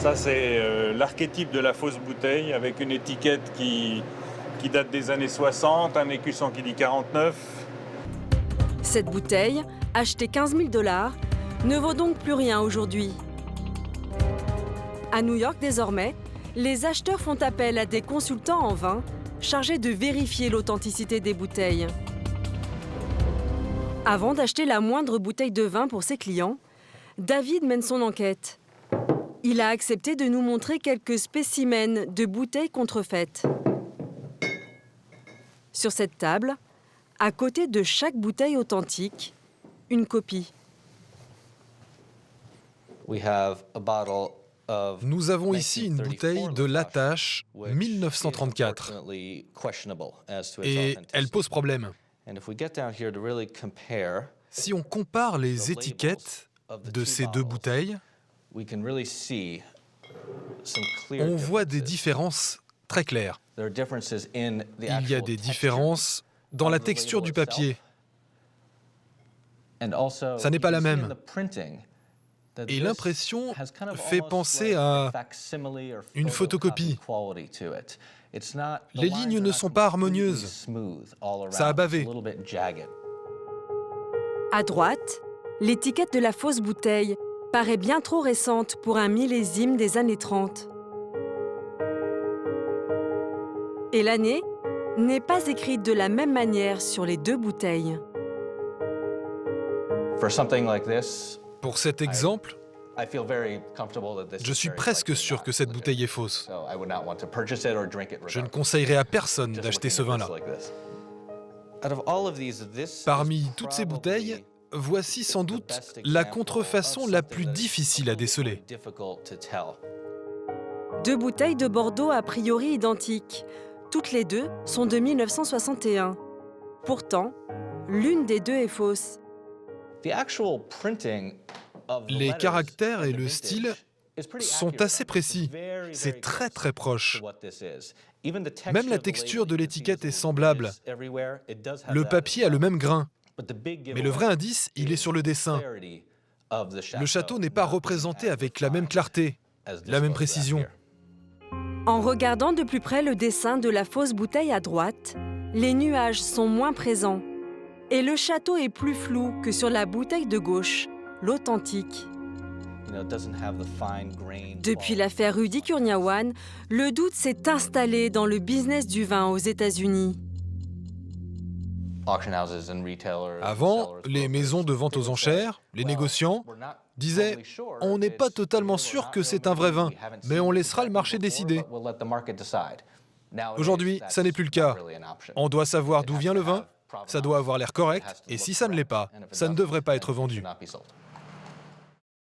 Ça, c'est l'archétype de la fausse bouteille avec une étiquette qui date des années 60, un écusson qui dit 49. Cette bouteille, achetée 15 000 $, ne vaut donc plus rien aujourd'hui. À New York, désormais, les acheteurs font appel à des consultants en vin chargés de vérifier l'authenticité des bouteilles. Avant d'acheter la moindre bouteille de vin pour ses clients, David mène son enquête. Il a accepté de nous montrer quelques spécimens de bouteilles contrefaites. Sur cette table, à côté de chaque bouteille authentique, une copie. Nous avons ici une bouteille de Latache 1934 et elle pose problème. Si on compare les étiquettes de ces deux bouteilles, on voit des différences très claires. Il y a des différences dans la texture du papier. Ça n'est pas la même. Et l'impression fait penser à une photocopie. Les lignes ne sont pas harmonieuses. Ça a bavé. À droite, l'étiquette de la fausse bouteille paraît bien trop récente pour un millésime des années 30. Et l'année n'est pas écrite de la même manière sur les deux bouteilles. Pour cet exemple, je suis presque sûr que cette bouteille est fausse. Je ne conseillerais à personne d'acheter ce vin-là. Parmi toutes ces bouteilles, voici sans doute la contrefaçon la plus difficile à déceler. Deux bouteilles de Bordeaux a priori identiques. Toutes les deux sont de 1961. Pourtant, l'une des deux est fausse. Les caractères et le style sont assez précis. C'est très très proche. Même la texture de l'étiquette est semblable. Le papier a le même grain. Mais le vrai indice, il est sur le dessin. Le château n'est pas représenté avec la même clarté, la même précision. En regardant de plus près le dessin de la fausse bouteille à droite, les nuages sont moins présents. Et le château est plus flou que sur la bouteille de gauche, l'authentique. Depuis l'affaire Rudy Kurniawan, le doute s'est installé dans le business du vin aux États-Unis. Avant, les maisons de vente aux enchères, les négociants, disaient « On n'est pas totalement sûr que c'est un vrai vin, mais on laissera le marché décider. » Aujourd'hui, ça n'est plus le cas. On doit savoir d'où vient le vin, ça doit avoir l'air correct, et si ça ne l'est pas, ça ne devrait pas être vendu.